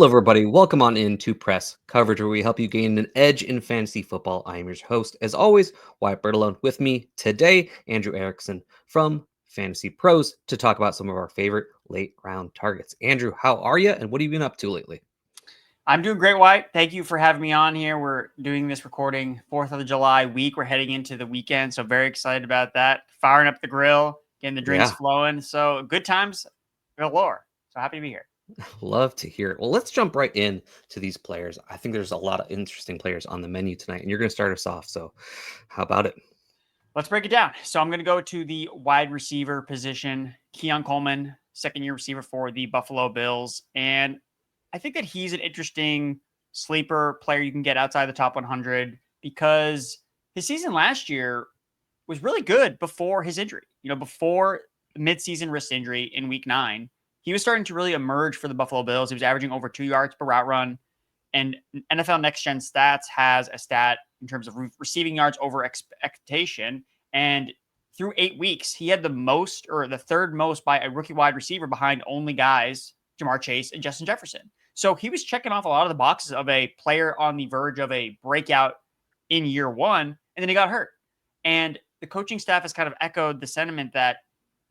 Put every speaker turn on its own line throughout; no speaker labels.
Hello, everybody. Welcome on in to Press Coverage, where we help you gain an edge in fantasy football. I am your host, as always, Wyatt Bertolone. With me today, Andrew Erickson from Fantasy Pros to talk about some of our favorite late round targets. Andrew, how are you, and what have you been up to lately?
I'm doing great, Wyatt. Thank you for having me on here. We're doing this recording 4th of July week. We're heading into the weekend, so very excited about that. Firing up the grill, getting the drinks flowing. So good times galore. So happy to be here.
Love to hear it. Well, let's jump right in to these players. I think there's a lot of interesting players on the menu tonight, and you're going to start us off. So how about it?
Let's break it down. So I'm going to go to the wide receiver position. Keon Coleman, second-year receiver for the Buffalo Bills. And I think that he's an interesting sleeper player you can get outside the top 100 because his season last year was really good before his injury. Before the midseason wrist injury in week 9, he was starting to really emerge for the Buffalo Bills. He was averaging over 2 yards per route run. And NFL Next Gen Stats has a stat in terms of receiving yards over expectation. And through 8 weeks, he had the most, or the third most, by a rookie wide receiver behind only guys, Jamar Chase and Justin Jefferson. So he was checking off a lot of the boxes of a player on the verge of a breakout in year one, and then he got hurt. And the coaching staff has kind of echoed the sentiment that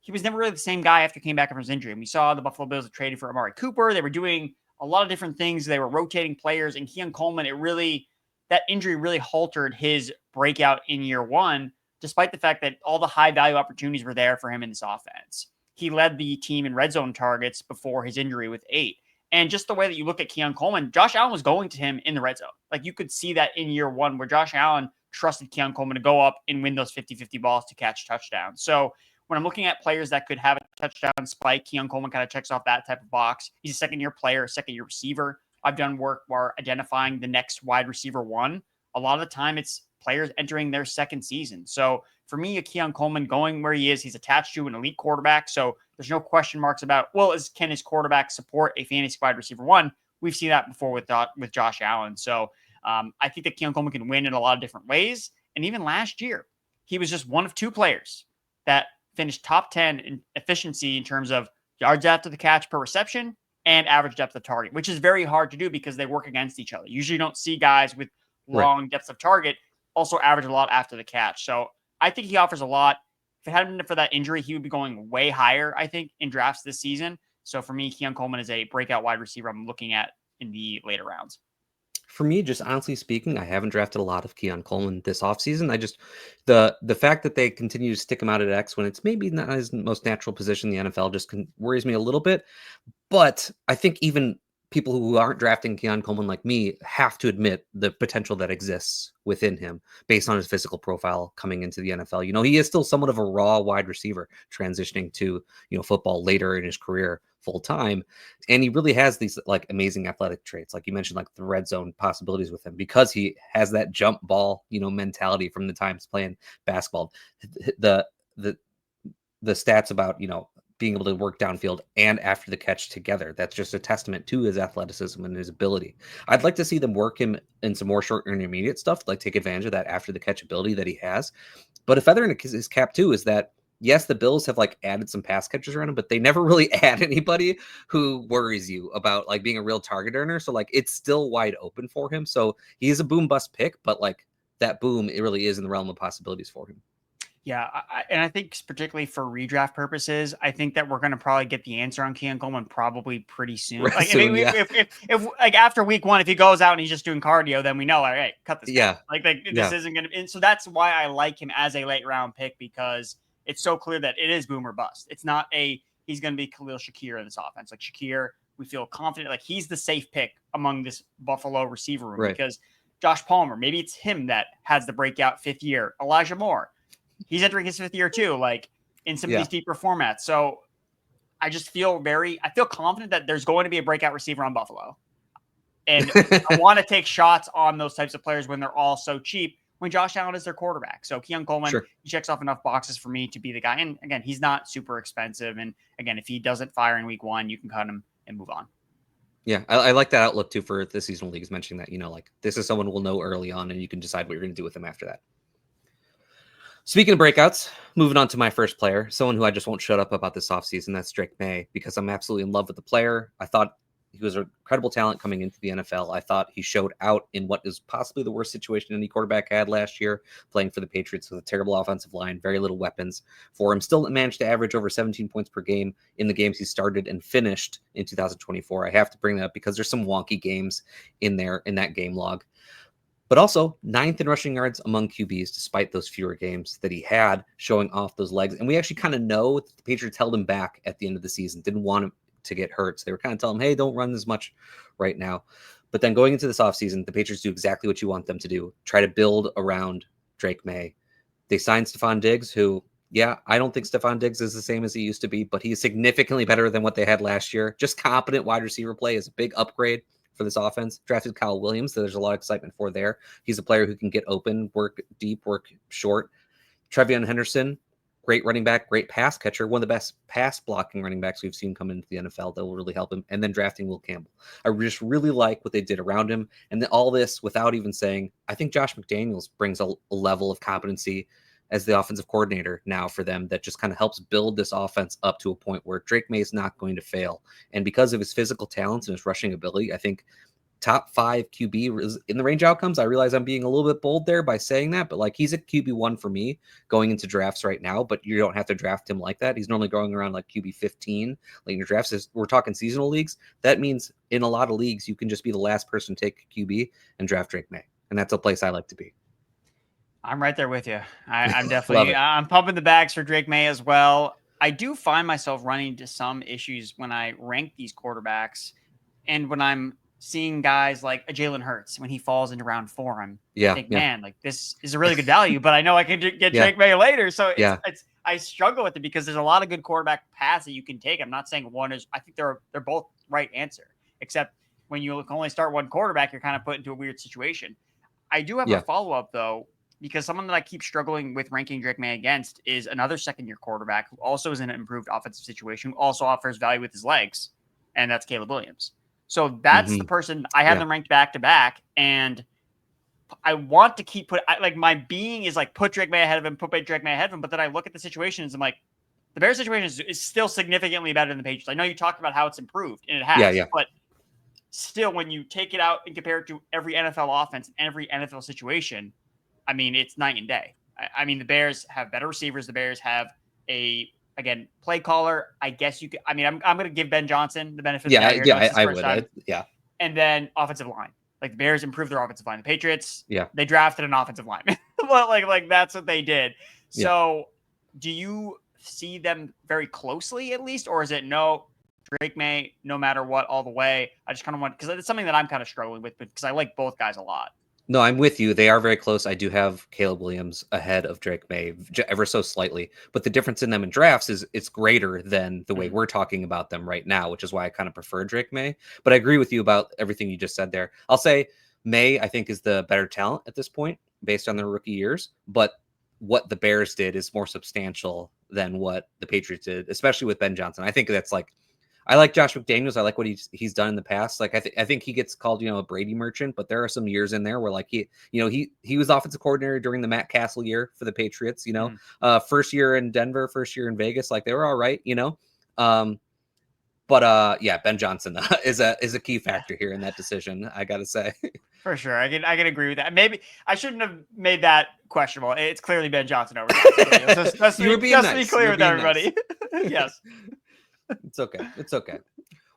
he was never really the same guy after he came back from his injury. And we saw the Buffalo Bills have traded for Amari Cooper. They were doing a lot of different things. They were rotating players, and Keon Coleman, that injury really halted his breakout in year one, despite the fact that all the high value opportunities were there for him in this offense. He led the team in red zone targets before his injury with 8. And just the way that you look at Keon Coleman, Josh Allen was going to him in the red zone. Like, you could see that in year one where Josh Allen trusted Keon Coleman to go up and win those 50-50 balls to catch touchdowns. So when I'm looking at players that could have a touchdown spike, Keon Coleman kind of checks off that type of box. He's a second-year player, a second-year receiver. I've done work where identifying the next wide receiver one. A lot of the time, it's players entering their second season. So for me, a Keon Coleman going where he is, he's attached to an elite quarterback. So there's no question marks about, can his quarterback support a fantasy wide receiver one? We've seen that before with Josh Allen. So I think that Keon Coleman can win in a lot of different ways. And even last year, he was just one of 2 players that finished top 10 in efficiency in terms of yards after the catch per reception and average depth of target, which is very hard to do because they work against each other. Usually you don't see guys with long depths of target also average a lot after the catch. So I think he offers a lot. If it hadn't been for that injury, he would be going way higher, I think, in drafts this season. So for me, Keon Coleman is a breakout wide receiver I'm looking at in the later rounds.
For me, just honestly speaking, I haven't drafted a lot of Keon Coleman this offseason. I just the fact that they continue to stick him out at X when it's maybe not his most natural position in the NFL just worries me a little bit. But I think even people who aren't drafting Keon Coleman like me have to admit the potential that exists within him based on his physical profile coming into the NFL. He is still somewhat of a raw wide receiver transitioning to, football later in his career full time. And he really has these like amazing athletic traits. Like you mentioned, like the red zone possibilities with him because he has that jump ball, mentality from the times playing basketball. The stats about, being able to work downfield and after the catch together. That's just a testament to his athleticism and his ability. I'd like to see them work him in some more short intermediate stuff, like take advantage of that after the catch ability that he has. But a feather in his cap too is that, yes, the Bills have like added some pass catchers around him, but they never really add anybody who worries you about like being a real target earner. So like it's still wide open for him. So he is a boom bust pick, but like that boom, it really is in the realm of possibilities for him.
Yeah, and I think particularly for redraft purposes, I think that we're going to probably get the answer on Keon Coleman probably pretty soon. Like if like after week 1, if he goes out and he's just doing cardio, then we know, all right, cut this guy. This isn't going to. And so that's why I like him as a late round pick because it's so clear that it is boom or bust. It's not he's going to be Khalil Shakir in this offense. Like Shakir, we feel confident like he's the safe pick among this Buffalo receiver room because Josh Palmer, maybe it's him that has the breakout 5th year. Elijah Moore. He's entering his 5th year too, like in some of these deeper formats. So I just feel confident that there's going to be a breakout receiver on Buffalo. And I want to take shots on those types of players when they're all so cheap when Josh Allen is their quarterback. So Keon Coleman, he checks off enough boxes for me to be the guy. And again, he's not super expensive. And again, if he doesn't fire in week 1, you can cut him and move on.
Yeah, I like that outlook too for the seasonal leagues, mentioning that, like this is someone we'll know early on and you can decide what you're going to do with him after that. Speaking of breakouts, moving on to my first player, someone who I just won't shut up about this offseason, that's Drake Maye, because I'm absolutely in love with the player. I thought He was a credible talent coming into the NFL. I thought he showed out in what is possibly the worst situation any quarterback had last year, playing for the Patriots with a terrible offensive line, very little weapons for him. Still managed to average over 17 points per game in the games he started and finished in 2024. I have to bring that up because there's some wonky games in there in that game log. But also ninth in rushing yards among QBs, despite those fewer games that he had, showing off those legs. And we actually kind of know that the Patriots held him back at the end of the season, didn't want him to get hurt. So they were kind of telling him, hey, don't run as much right now. But then going into this offseason, the Patriots do exactly what you want them to do. Try to build around Drake Maye. They signed Stephon Diggs, who, yeah, I don't think Stephon Diggs is the same as he used to be, but he's significantly better than what they had last year. Just competent wide receiver play is a big upgrade for this offense. Drafted Kyle Williams, so there's a lot of excitement for there. He's a player who can get open, work deep, work short. Trevion Henderson, great running back, great pass catcher, one of the best pass blocking running backs we've seen come into the NFL that will really help him. And then drafting Will Campbell. I just really like what they did around him. And then all this without even saying, I think Josh McDaniels brings a level of competency as the offensive coordinator now for them that just kind of helps build this offense up to a point where Drake Maye is not going to fail. And because of his physical talents and his rushing ability, I think top 5 QB in the range outcomes. I realize I'm being a little bit bold there by saying that, but like he's a QB1 for me going into drafts right now, but you don't have to draft him like that. He's normally going around like QB15 late in your drafts. We're talking seasonal leagues. That means in a lot of leagues, you can just be the last person to take a QB and draft Drake Maye. And that's a place I like to be.
I'm right there with you. I'm definitely, I'm pumping the bags for Drake Maye as well. I do find myself running into some issues when I rank these quarterbacks and when I'm seeing guys like a Jalen Hurts when he falls into round 4, I think, man, like this is a really good value, but I know I can get Drake Maye later. So I struggle with it because there's a lot of good quarterback paths that you can take. I'm not saying one is, I think they're both right answer, except when you can only start one quarterback, you're kind of put into a weird situation. I do have a follow-up though, because someone that I keep struggling with ranking Drake Maye against is another second-year quarterback who also is in an improved offensive situation, who also offers value with his legs, and that's Caleb Williams. So that's the person I have them ranked back-to-back, and I want to keep my being is like put Drake Maye ahead of him, put Drake Maye ahead of him, but then I look at the situations and I'm like, the Bears situation is still significantly better than the Patriots. I know you talked about how it's improved, and it has, but still, when you take it out and compare it to every NFL offense and every NFL situation, I mean, it's night and day. I mean, the Bears have better receivers. The Bears have again, play caller. I guess you could. I mean, I'm going to give Ben Johnson the benefit.
I would.
And then offensive line. Like the Bears improved their offensive line. The Patriots, they drafted an offensive lineman. Well, like that's what they did. So, do you see them very closely at least, or is it no? Drake Maye, no matter what, all the way. I just kind of want, because it's something that I'm kind of struggling with, because I like both guys a lot.
No, I'm with you. They are very close. I do have Caleb Williams ahead of Drake Maye ever so slightly, but the difference in them in drafts is it's greater than the way we're talking about them right now, which is why I kind of prefer Drake Maye. But I agree with you about everything you just said there. I'll say Maye, I think, is the better talent at this point based on their rookie years, but what the Bears did is more substantial than what the Patriots did, especially with Ben Johnson. I think that's like, I like Josh McDaniels. I like what he's done in the past. Like I think he gets called, a Brady merchant, but there are some years in there where like he was offensive coordinator during the Matt Castle year for the Patriots, first year in Denver, first year in Vegas, like they were all right, But Ben Johnson is a key factor here in that decision, I got to say.
For sure. I can agree with that. Maybe I shouldn't have made that questionable. It's clearly Ben Johnson over there. Let's be clear with everybody. Nice. Yes.
It's okay.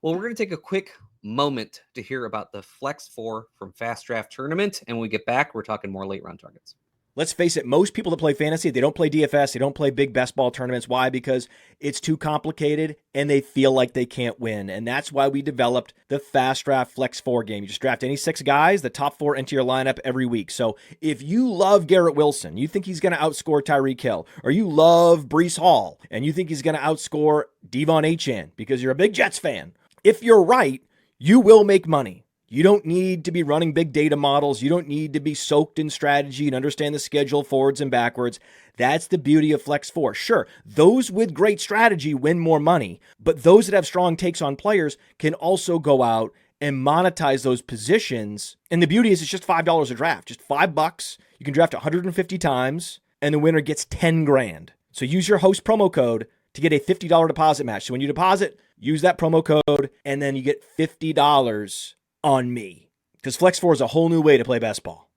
Well, we're going to take a quick moment to hear about the Flex 4 from Fast Draft Tournament. And when we get back, we're talking more late round targets.
Let's face it, most people that play fantasy, they don't play DFS, they don't play big best ball tournaments. Why? Because it's too complicated and they feel like they can't win. And that's why we developed the Fast Draft Flex 4 game. You just draft any 6 guys, the top 4 enter your lineup every week. So if you love Garrett Wilson, you think he's going to outscore Tyreek Hill, or you love Breece Hall, and you think he's going to outscore Devon Achane because you're a big Jets fan, if you're right, you will make money. You don't need to be running big data models. You don't need to be soaked in strategy and understand the schedule forwards and backwards. That's the beauty of Flex 4. Sure, those with great strategy win more money, but those that have strong takes on players can also go out and monetize those positions. And the beauty is it's just $5 a draft, just $5. You can draft 150 times and the winner gets 10 grand. So use your host promo code to get a $50 deposit match. So when you deposit use that promo code, and then you get $50 on me. Because Flex 4 is a whole new way to play best ball.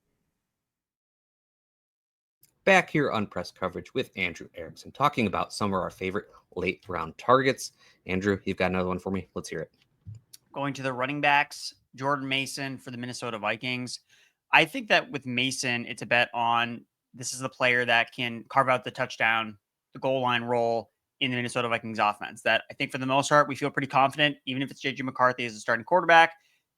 Back here on press coverage with Andrew Erickson, talking about some of our favorite late round targets. Andrew, you've got another one for me. Let's hear it.
Going to the running backs, Jordan Mason for the Minnesota Vikings. I think that with Mason, it's a bet on this is the player that can carve out the touchdown, the goal line role in the Minnesota Vikings offense. That I think for the most part, we feel pretty confident, even if it's JJ McCarthy as a starting quarterback.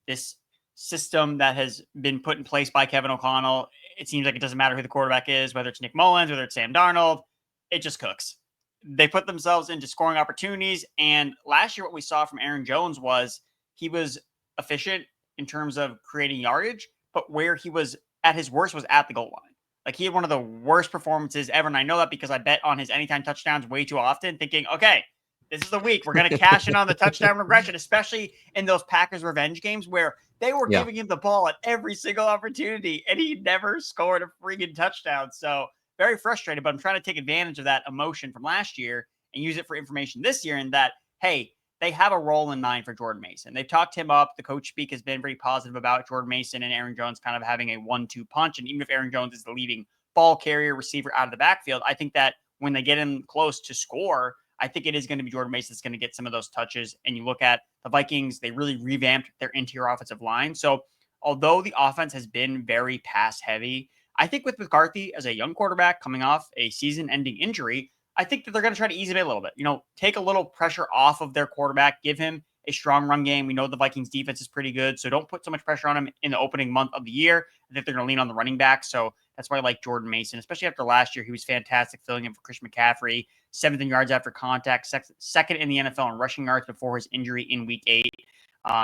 This system that has been put in place by Kevin O'Connell, it seems like it doesn't matter who the quarterback is, whether it's Nick Mullins, whether it's Sam Darnold, it just cooks. They put themselves into scoring opportunities. And last year, what we saw from Aaron Jones was he was efficient in terms of creating yardage, but where he was at his worst was at the goal line. Like he had one of the worst performances ever. And I know that because I bet on his anytime touchdowns way too often, thinking, okay, this is the week we're going to cash in on the touchdown regression, especially in those Packers revenge games where they were giving him the ball at every single opportunity and he never scored a freaking touchdown. So very frustrated, but I'm trying to take advantage of that emotion from last year and use it for information this year in that, hey, they have a role in mind for Jordan Mason. They've talked him up. The coach speak has been very positive about Jordan Mason and Aaron Jones kind of having a 1-2 punch. And even if Aaron Jones is the leading ball carrier receiver out of the backfield, I think that when they get him close to score, I think it is going to be Jordan Mason that's going to get some of those touches. And you look at the Vikings, they really revamped their interior offensive line. So although the offense has been very pass heavy, I think with McCarthy as a young quarterback coming off a season-ending injury, I think that they're going to try to ease him a little bit. Take a little pressure off of their quarterback, give him a strong run game. We know the Vikings defense is pretty good, so don't put so much pressure on him in the opening month of the year. I think they're going to lean on the running back, so that's why I like Jordan Mason, especially after last year. He was fantastic filling in for Christian McCaffrey, 7th in yards after contact, second in the NFL in rushing yards before his injury in week 8.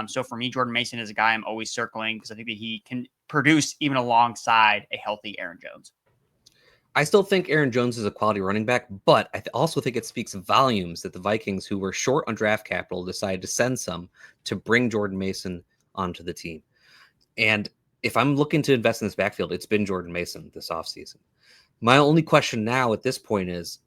So for me, Jordan Mason is a guy I'm always circling because I think that he can produce even alongside a healthy Aaron Jones.
I still think Aaron Jones is a quality running back, but I also think it speaks volumes that the Vikings, who were short on draft capital, decided to send some to bring Jordan Mason onto the team. And if I'm looking to invest in this backfield, it's been Jordan Mason this offseason. My only question now at this point is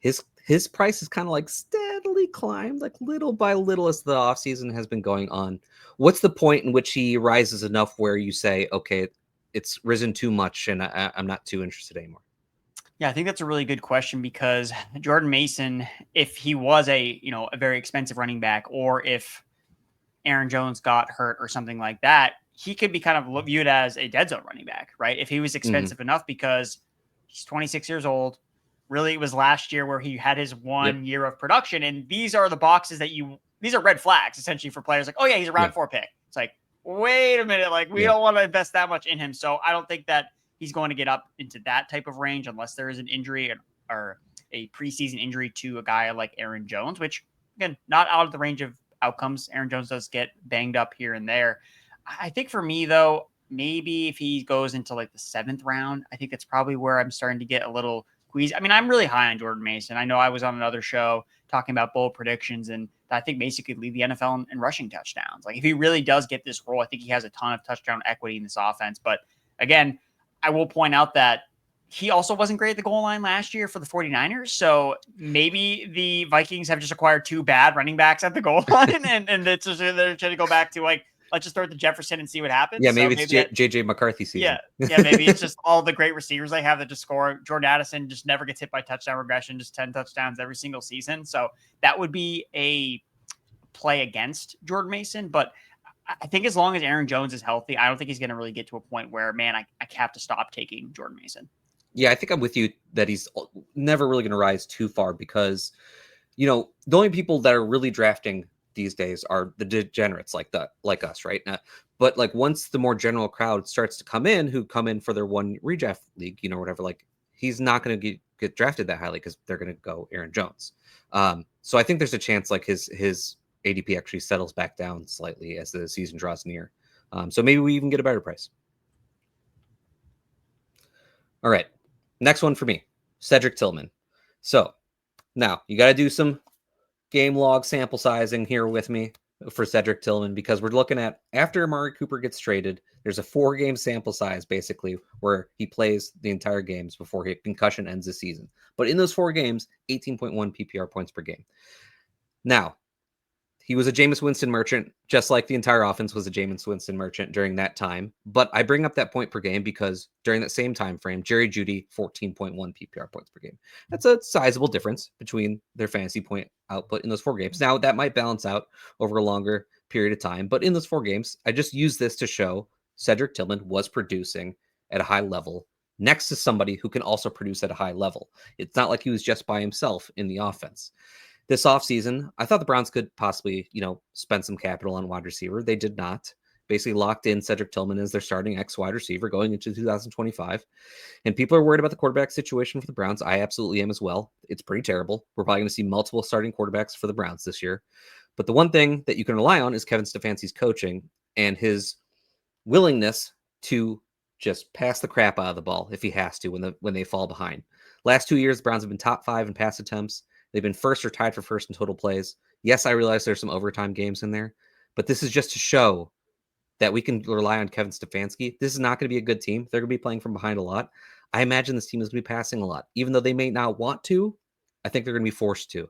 his price is kind of like steadily climbed, like little by little as the offseason has been going on. What's the point in which he rises enough where you say, okay, it's risen too much and I'm not too interested anymore?
Yeah, I think that's a really good question because Jordan Mason, if he was a very expensive running back, or if Aaron Jones got hurt or something like that, he could be kind of viewed as a dead zone running back, right? If he was expensive enough because he's 26 years old. Really, it was last year where he had his 1 year of production. And these are the boxes these are red flags essentially for players like, oh yeah, he's a round 4 pick. It's like, wait a minute. Like we don't want to invest that much in him. So I don't think that he's going to get up into that type of range unless there is an injury or a preseason injury to a guy like Aaron Jones, which again, not out of the range of outcomes. Aaron Jones does get banged up here and there. I think for me though, maybe if he goes into like the 7th round, I think that's probably where I'm starting to get a little queasy. I mean, I'm really high on Jordan Mason. I know I was on another show talking about bold predictions, and I think Mason could lead the NFL in rushing touchdowns. Like if he really does get this role, I think he has a ton of touchdown equity in this offense. But again, I will point out that he also wasn't great at the goal line last year for the 49ers. So maybe the Vikings have just acquired 2 bad running backs at the goal line and they're trying to go back to like, let's just throw it to Jefferson and see what happens.
Yeah, maybe it's JJ McCarthy season.
Yeah, maybe it's just all the great receivers they have that just score. Jordan Addison just never gets hit by touchdown regression, just 10 touchdowns every single season. So that would be a play against Jordan Mason. But I think as long as Aaron Jones is healthy, I don't think he's going to really get to a point where, man, I have to stop taking Jordan Mason.
Yeah, I think I'm with you that he's never really going to rise too far because, the only people that are really drafting these days are the degenerates like us, right? But like once the more general crowd starts to come in, who come in for their 1 redraft league, whatever, like he's not going to get drafted that highly because they're going to go Aaron Jones. So I think there's a chance like his ADP actually settles back down slightly as the season draws near. So maybe we even get a better price. All right. Next one for me, Cedric Tillman. So now you got to do some game log sample sizing here with me for Cedric Tillman because we're looking at after Amari Cooper gets traded, there's a 4-game sample size basically where he plays the entire games before his concussion ends the season. But in those 4 games, 18.1 PPR points per game. Now, He was a Jameis Winston merchant, just like the entire offense was a Jameis Winston merchant during that time. But I bring up that point per game because during that same time frame, Jerry Jeudy, 14.1 PPR points per game. That's a sizable difference between their fantasy point output in those 4 games. Now, that might balance out over a longer period of time, but in those 4 games, I just use this to show Cedric Tillman was producing at a high level next to somebody who can also produce at a high level. It's not like he was just by himself in the offense. This offseason, I thought the Browns could possibly, spend some capital on wide receiver. They did not. Basically locked in Cedric Tillman as their starting X wide receiver going into 2025. And people are worried about the quarterback situation for the Browns. I absolutely am as well. It's pretty terrible. We're probably going to see multiple starting quarterbacks for the Browns this year. But the one thing that you can rely on is Kevin Stefanski's coaching and his willingness to just pass the crap out of the ball if he has to when they fall behind. Last 2 years, the Browns have been top 5 in pass attempts. They've been first or tied for first in total plays. Yes, I realize there's some overtime games in there, but this is just to show that we can rely on Kevin Stefanski. This is not going to be a good team. They're going to be playing from behind a lot. I imagine this team is going to be passing a lot. Even though they may not want to, I think they're going to be forced to. And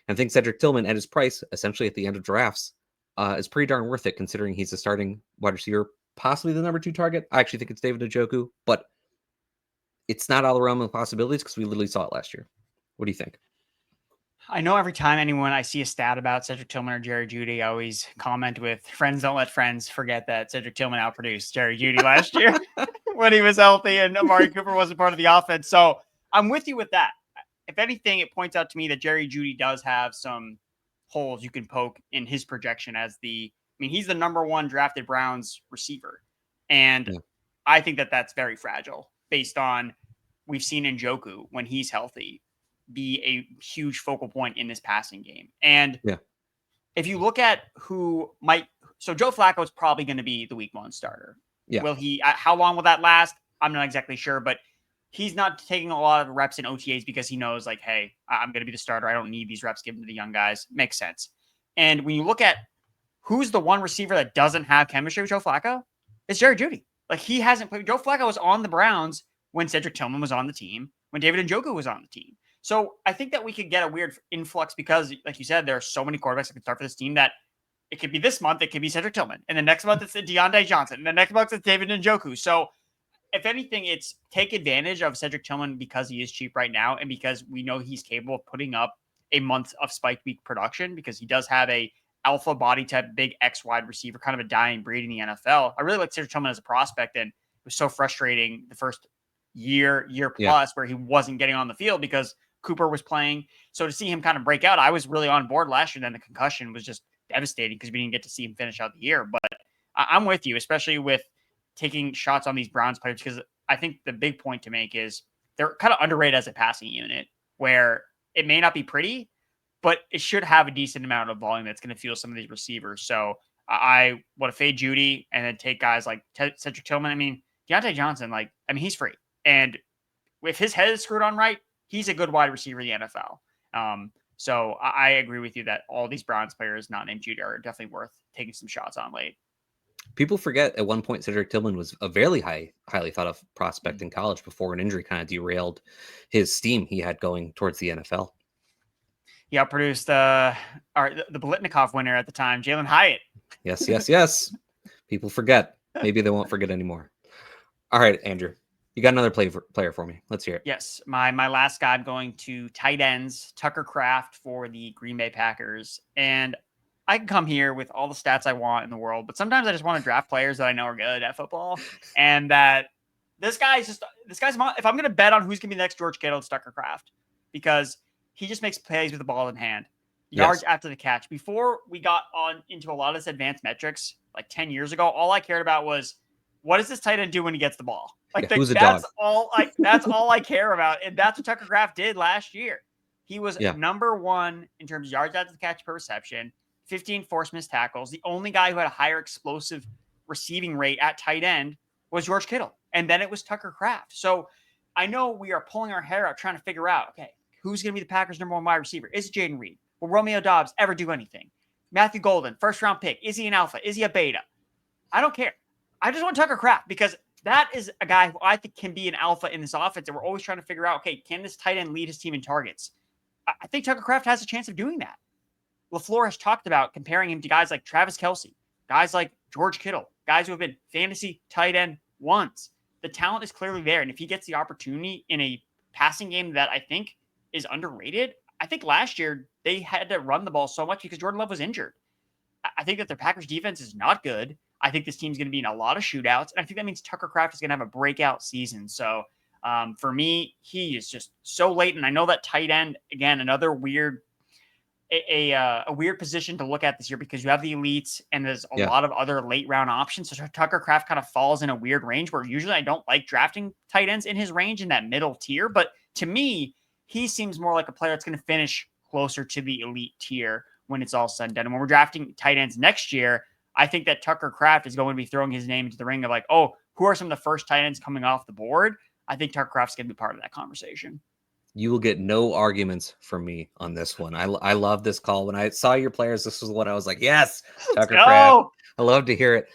I think Cedric Tillman at his price, essentially at the end of drafts, is pretty darn worth it considering he's a starting wide receiver, possibly the number 2 target. I actually think it's David Njoku, but it's not out of the realm of possibilities because we literally saw it last year. What do you think?
I know every time I see a stat about Cedric Tillman or Jerry Jeudy, I always comment with friends don't let friends forget that Cedric Tillman outproduced Jerry Jeudy last year when he was healthy and Amari Cooper wasn't part of the offense. So I'm with you with that. If anything, it points out to me that Jerry Jeudy does have some holes you can poke in his projection he's the number 1 drafted Browns receiver. And I think that that's very fragile based on we've seen Njoku when he's healthy be a huge focal point in this passing game. And if you look at Joe Flacco is probably going to be the week 1 starter. Yeah. Will he, how long will that last? I'm not exactly sure, but he's not taking a lot of reps in OTAs because he knows hey, I'm going to be the starter. I don't need these reps given to the young guys. Makes sense. And when you look at who's the one receiver that doesn't have chemistry with Joe Flacco, it's Jerry Jeudy. He hasn't played. Joe Flacco was on the Browns when Cedric Tillman was on the team, when David Njoku was on the team. So I think that we could get a weird influx because, like you said, there are so many quarterbacks that can start for this team that it could be this month, it could be Cedric Tillman. And the next month, it's Deontay Johnson. And the next month, it's David Njoku. So if anything, it's take advantage of Cedric Tillman because he is cheap right now and because we know he's capable of putting up a month of spike week production because he does have a alpha body type, big X wide receiver, kind of a dying breed in the NFL. I really like Cedric Tillman as a prospect, and it was so frustrating the first year plus where he wasn't getting on the field because Cooper was playing. So to see him kind of break out, I was really on board last year. Then the concussion was just devastating because we didn't get to see him finish out the year. But I'm with you, especially with taking shots on these Browns players, because I think the big point to make is they're kind of underrated as a passing unit where it may not be pretty, but it should have a decent amount of volume that's going to fuel some of these receivers. So I want to fade Jeudy and then take guys like Cedric Tillman. Deontay Johnson, he's free. And if his head is screwed on right, he's a good wide receiver in the NFL. So I agree with you that all these Browns players not named Jeudy are definitely worth taking some shots on late.
People forget at one point Cedric Tillman was a very highly thought of prospect in college before an injury kind of derailed his steam he had going towards the NFL.
He outproduced the Biletnikoff winner at the time, Jalen Hyatt.
Yes. People forget. Maybe they won't forget anymore. All right, Andrew. You got another player for me. Let's hear it.
Yes. My last guy, I'm going to tight ends, Tucker Kraft for the Green Bay Packers. And I can come here with all the stats I want in the world, but sometimes I just want to draft players that I know are good at football. And that this guy's if I'm going to bet on who's going to be the next George Kittle, it's Tucker Kraft, because he just makes plays with the ball in hand. Yards after the catch. Before we got on into a lot of this advanced metrics, like 10 years ago, all I cared about was what does this tight end do when he gets the ball?
Who's a
that's
dog?
That's all I care about. And that's what Tucker Kraft did last year. He was number 1 in terms of yards after the catch per reception, 15 forced missed tackles. The only guy who had a higher explosive receiving rate at tight end was George Kittle. And then it was Tucker Kraft. So I know we are pulling our hair out trying to figure out, okay, who's going to be the Packers' number 1 wide receiver? Is it Jaden Reed? Will Romeo Doubs ever do anything? Matthew Golden, first round pick. Is he an alpha? Is he a beta? I don't care. I just want Tucker Kraft because that is a guy who I think can be an alpha in this offense. And we're always trying to figure out, okay, can this tight end lead his team in targets? I think Tucker Kraft has a chance of doing that. LaFleur has talked about comparing him to guys like Travis Kelce, guys like George Kittle, guys who have been fantasy tight end ones. The talent is clearly there. And if he gets the opportunity in a passing game that I think is underrated, I think last year they had to run the ball so much because Jordan Love was injured. I think that their Packers defense is not good. I think this team's going to be in a lot of shootouts. And I think that means Tucker Kraft is going to have a breakout season. So for me, he is just so late. And I know that tight end, again, another weird, a weird position to look at this year because you have the elites and there's a lot of other late round options. So Tucker Kraft kind of falls in a weird range where usually I don't like drafting tight ends in his range in that middle tier. But to me, he seems more like a player that's going to finish closer to the elite tier when it's all said and done. And when we're drafting tight ends next year, I think that Tucker Kraft is going to be throwing his name into the ring of like, oh, who are some of the first tight ends coming off the board? I think Tucker Kraft's going to be part of that conversation.
You will get no arguments from me on this one. I love this call. When I saw your players, this was what I was like, yes, Tucker Kraft. I love to hear it.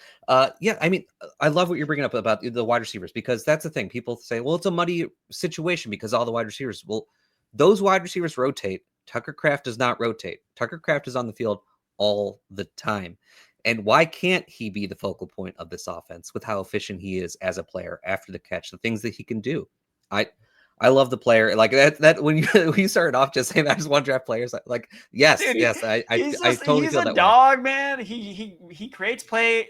Yeah, I mean, I love what you're bringing up about the wide receivers because that's the thing. People say, well, it's a muddy situation because all the wide receivers. Well, those wide receivers rotate. Tucker Kraft does not rotate. Tucker Kraft is on the field all the time. And why can't he be the focal point of this offense with how efficient he is as a player after the catch, the things that he can do? I love the player like that. When you started off just saying I just want to draft players, like yes,
dude,
yes, I totally feel that way.
He's a dog, man. He creates play.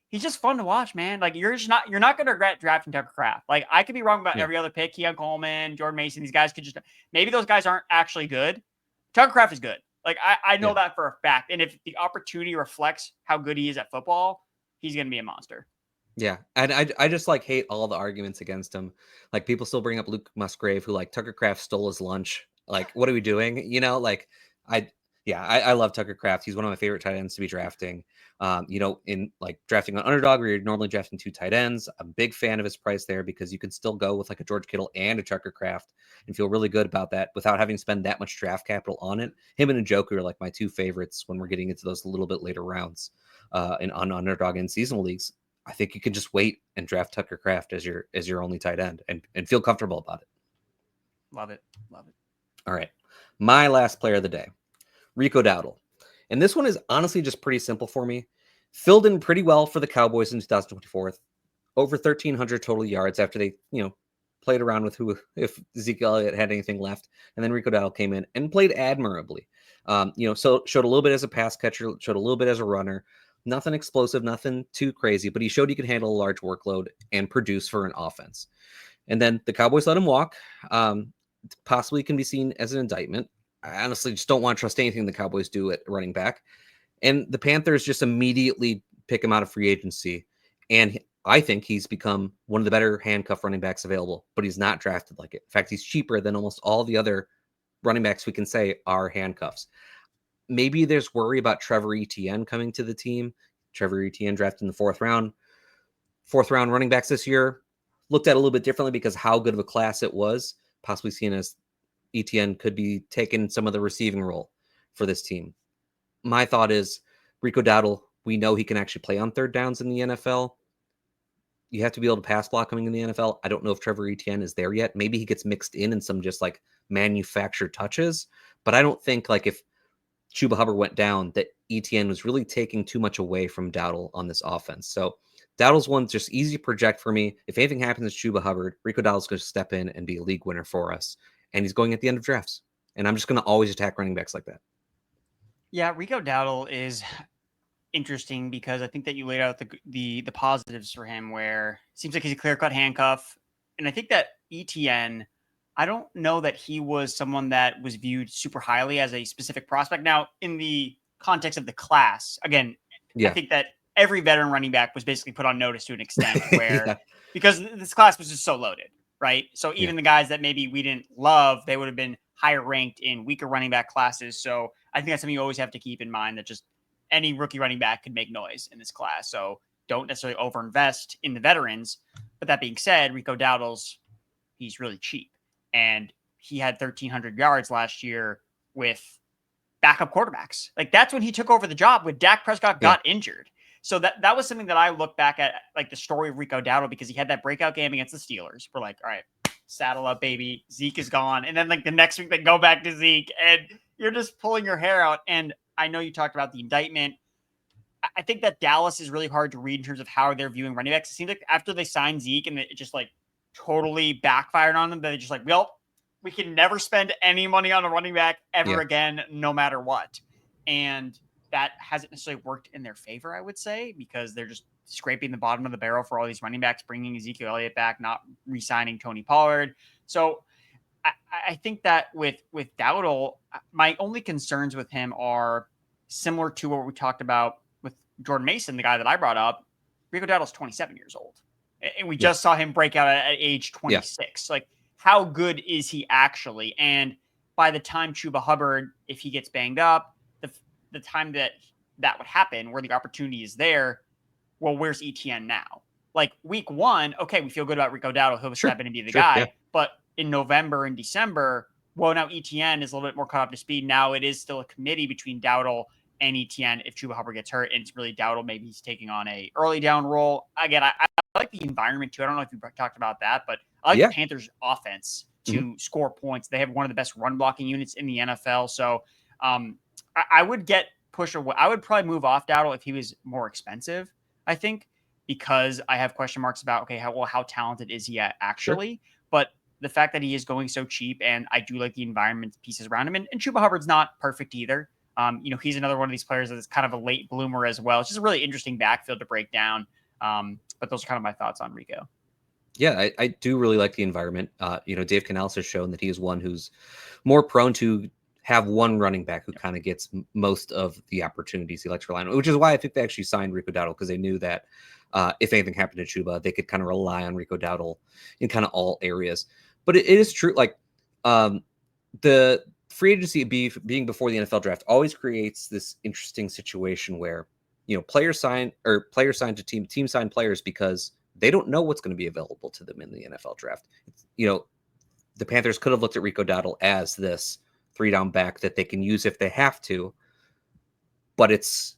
He's just fun to watch, man. Like you're not going to regret drafting Tucker Kraft. Like I could be wrong about every other pick. Keon Coleman, Jordan Mason, these guys could just maybe those guys aren't actually good. Tucker Kraft is good. Like I know that for a fact. And if the opportunity reflects how good he is at football, he's going to be a monster.
Yeah, and I just like hate all the arguments against him. Like people still bring up Luke Musgrave, who like Tucker Kraft stole his lunch. Like, what are we doing? You know, like I love Tucker Kraft. He's one of my favorite tight ends to be drafting. In like drafting on underdog where you're normally drafting 2 tight ends. I'm a big fan of his price there because you can still go with like a George Kittle and a Tucker Kraft and feel really good about that without having to spend that much draft capital on it. Him and Njoku are like my 2 favorites when we're getting into those a little bit later rounds on underdog and seasonal leagues. I think you can just wait and draft Tucker Kraft as your only tight end and feel comfortable about it.
Love it.
All right. My last player of the day, Rico Dowdle. And this one is honestly just pretty simple for me. Filled in pretty well for the Cowboys in 2024. Over 1,300 total yards after they, played around with if Zeke Elliott had anything left. And then Rico Dowdle came in and played admirably. So showed a little bit as a pass catcher, showed a little bit as a runner. Nothing explosive, nothing too crazy, but he showed he could handle a large workload and produce for an offense. And then the Cowboys let him walk. Possibly can be seen as an indictment. I honestly just don't want to trust anything the Cowboys do at running back. And the Panthers just immediately pick him out of free agency. And I think he's become one of the better handcuff running backs available, but he's not drafted like it. In fact, he's cheaper than almost all the other running backs we can say are handcuffs. Maybe there's worry about Trevor Etienne coming to the team. Trevor Etienne drafted in the 4th round. 4th round running backs this year looked at a little bit differently because how good of a class it was, possibly seen as Etienne could be taking some of the receiving role for this team. My thought is Rico Dowdle, we know he can actually play on 3rd downs in the NFL. You have to be able to pass block coming in the NFL. I don't know if Trevor Etienne is there yet. Maybe he gets mixed in some just like manufactured touches, but I don't think like if Chuba Hubbard went down, that Etienne was really taking too much away from Dowdle on this offense. So Dowdle's one just easy to project for me. If anything happens to Chuba Hubbard, Rico Dowdle's going to step in and be a league winner for us. And he's going at the end of drafts. And I'm just going to always attack running backs like that.
Yeah, Rico Dowdle is interesting because I think that you laid out the positives for him where it seems like he's a clear-cut handcuff. And I think that Etienne, I don't know that he was someone that was viewed super highly as a specific prospect. Now, in the context of the class, again, I think that every veteran running back was basically put on notice to an extent where because this class was just so loaded, right? So even the guys that maybe we didn't love, they would have been higher ranked in weaker running back classes. So I think that's something you always have to keep in mind that just any rookie running back could make noise in this class. So don't necessarily overinvest in the veterans. But that being said, Rico Dowdle's, he's really cheap. And he had 1,300 yards last year with backup quarterbacks. Like that's when he took over the job when Dak Prescott got injured. So that was something that I look back at, like the story of Rico Dowdle, because he had that breakout game against the Steelers. We're like, all right, saddle up, baby. Zeke is gone. And then like the next week they go back to Zeke and you're just pulling your hair out. And I know you talked about the indictment. I think that Dallas is really hard to read in terms of how they're viewing running backs. It seems like after they signed Zeke and it just like totally backfired on them, they're just like, well, we can never spend any money on a running back ever again, no matter what. And that hasn't necessarily worked in their favor, I would say, because they're just scraping the bottom of the barrel for all these running backs, bringing Ezekiel Elliott back, not re-signing Tony Pollard. So I think that with Dowdle, my only concerns with him are similar to what we talked about with Jordan Mason, the guy that I brought up. Rico Dowdle's 27 years old. And we just saw him break out at age 26. Like, how good is he actually? And by the time Chuba Hubbard, if he gets banged up, the time that would happen, where the opportunity is there, well, where's ETN now? Like week 1, okay, we feel good about Rico Dowdle. He'll step in and be the guy. But in November and December, well, now ETN is a little bit more caught up to speed. Now it is still a committee between Dowdle and ETN if Chuba Hubbard gets hurt, and it's really Dowdle. Maybe he's taking on a early down role. Again, I like the environment too. I don't know if you talked about that, but I like the Panthers' offense to score points. They have one of the best run blocking units in the NFL. So I would get push away. I would probably move off Dowdle if he was more expensive, I think, because I have question marks about, okay, how talented is he actually? But the fact that he is going so cheap, and I do like the environment pieces around him. And Chuba Hubbard's not perfect either. He's another one of these players that's kind of a late bloomer as well. It's just a really interesting backfield to break down. But those are kind of my thoughts on Rico.
Yeah, I do really like the environment. Dave Canales has shown that he is one who's more prone to have one running back who kind of gets most of the opportunities he likes to rely on, which is why I think they actually signed Rico Dowdle, because they knew that if anything happened to Chuba, they could kind of rely on Rico Dowdle in kind of all areas. But it is true, like the free agency being before the NFL draft always creates this interesting situation where, players sign to team sign players because they don't know what's going to be available to them in the NFL draft. The Panthers could have looked at Rico Dowdle as this 3-down back that they can use if they have to, but it's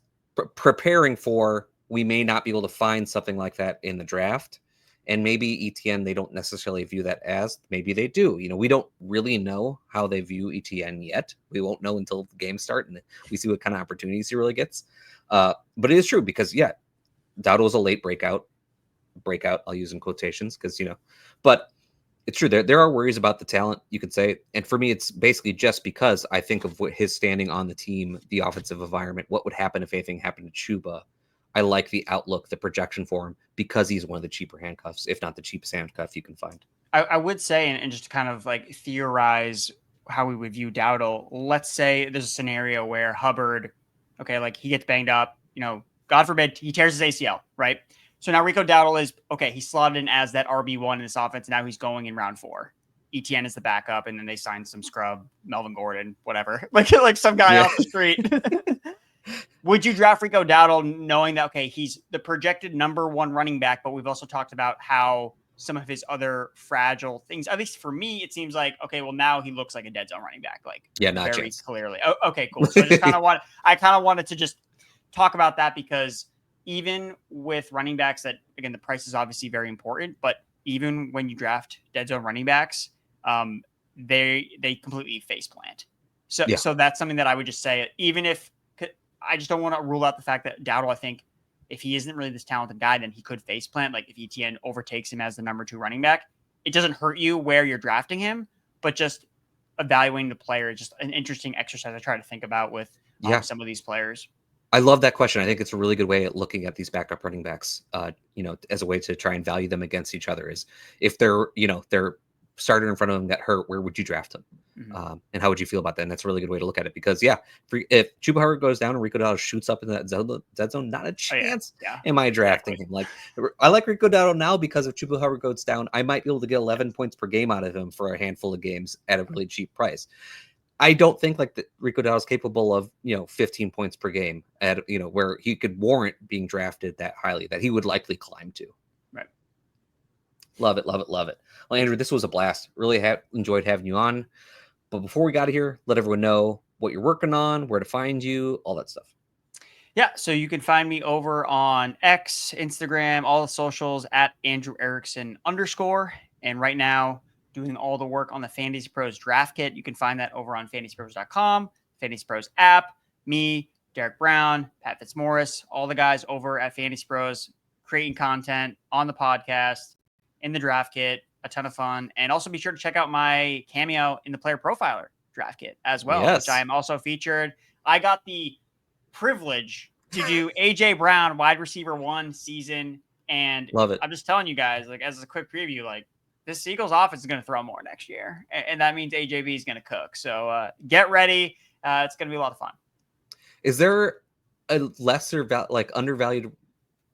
preparing for, we may not be able to find something like that in the draft. And maybe ETN, they don't necessarily view that as, maybe they do. We don't really know how they view ETN yet. We won't know until the games start and we see what kind of opportunities he really gets. But it is true because, Dowdle was a late breakout, I'll use in quotations because, but it's true. There are worries about the talent, you could say. And for me, it's basically just because I think of his standing on the team, the offensive environment, what would happen if anything happened to Chuba. I like the outlook, the projection for him, because he's one of the cheaper handcuffs, if not the cheapest handcuff you can find.
I would say, and just to kind of like theorize how we would view Dowdle, let's say there's a scenario where Hubbard, okay, like he gets banged up, God forbid he tears his ACL, right? So now Rico Dowdle is, okay, he's slotted in as that RB1 in this offense. Now he's going in round 4. ETN is the backup, and then they signed some scrub, Melvin Gordon, whatever, like some guy off the street. Would you draft Rico Dowdle knowing that, okay, he's the projected number 1 running back, but we've also talked about how some of his other fragile things, at least for me, it seems like, okay, well, now he looks like a dead zone running back, like
not
very
chance.
clearly. Oh, okay, cool. So I kind of wanted to just talk about that, because even with running backs that, again, the price is obviously very important, but even when you draft dead zone running backs, they completely face plant. So that's something that I would just say, even if I just don't want to rule out the fact that Dowdle, I think if he isn't really this talented guy, then he could face plant. Like if ETN overtakes him as the number 2 running back, it doesn't hurt you where you're drafting him, but just evaluating the player is just an interesting exercise I try to think about with some of these players.
I love that question. I think it's a really good way at looking at these backup running backs, as a way to try and value them against each other. Is if they're starter in front of them that hurt, where would you draft them? Mm-hmm. And how would you feel about that? And that's a really good way to look at it, because if Chuba Hubbard goes down and Rico Dowdle shoots up in that dead zone, not a chance am I drafting him. Like, I like Rico Dowdle now because if Chuba Hubbard goes down, I might be able to get 11 points per game out of him for a handful of games at a really cheap price. I don't think like that Rico Dowdle is capable of 15 points per game at where he could warrant being drafted that highly, that he would likely climb to.
Right.
Love it. Well, Andrew, this was a blast. Really enjoyed having you on. But before we got here, let everyone know what you're working on, where to find you, all that stuff.
Yeah, so you can find me over on X, Instagram, all the socials at Andrew Erickson _. And right now, doing all the work on the FantasyPros draft kit. You can find that over on FantasyPros.com, FantasyPros app. me, Derek Brown, Pat Fitzmaurice, all the guys over at FantasyPros creating content on the podcast, in the draft kit, a ton of fun. And also be sure to check out my cameo in the Player Profiler draft kit as well, which I am also featured. I got the privilege to do AJ Brown wide receiver 1 season. And
Love it.
I'm just telling you guys, like, as a quick preview, like, this Eagles offense is going to throw more next year. And that means AJB is going to cook. So get ready. It's going to be a lot of fun.
Is there a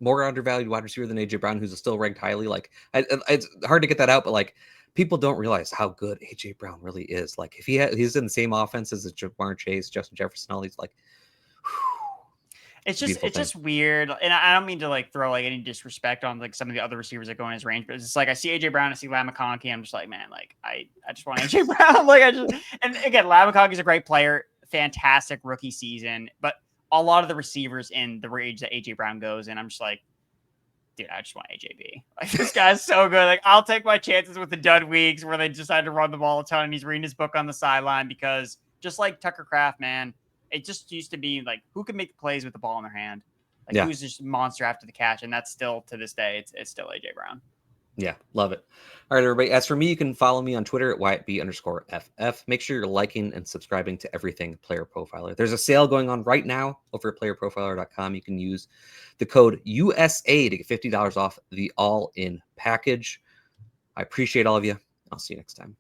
more undervalued wide receiver than AJ Brown who's still ranked highly? Like, it's hard to get that out, but like, people don't realize how good AJ Brown really is. Like, if he's in the same offense as Jamar Chase, Justin Jefferson, all these, like,
it's just weird. And I don't mean to like throw like any disrespect on like some of the other receivers that go in his range, but it's just like, I see AJ Brown, I see Ladd McConkey. I'm just like, man, like I just want AJ Brown. And again, Ladd McConkey's a great player, fantastic rookie season, but a lot of the receivers in the range that AJ Brown goes in, I'm just like, dude, I just want AJB. Like, this guy's so good. Like, I'll take my chances with the dud weeks where they decide to run the ball a ton and he's reading his book on the sideline, because just like Tucker Kraft, man, it just used to be like, who can make the plays with the ball in their hand? Like, who's just a monster after the catch? And that's still, to this day, it's still AJ Brown.
Yeah, love it. All right, everybody. As for me, you can follow me on Twitter at WyattB_FF. Make sure you're liking and subscribing to everything Player Profiler. There's a sale going on right now over at PlayerProfiler.com. You can use the code USA to get $50 off the all-in package. I appreciate all of you. I'll see you next time.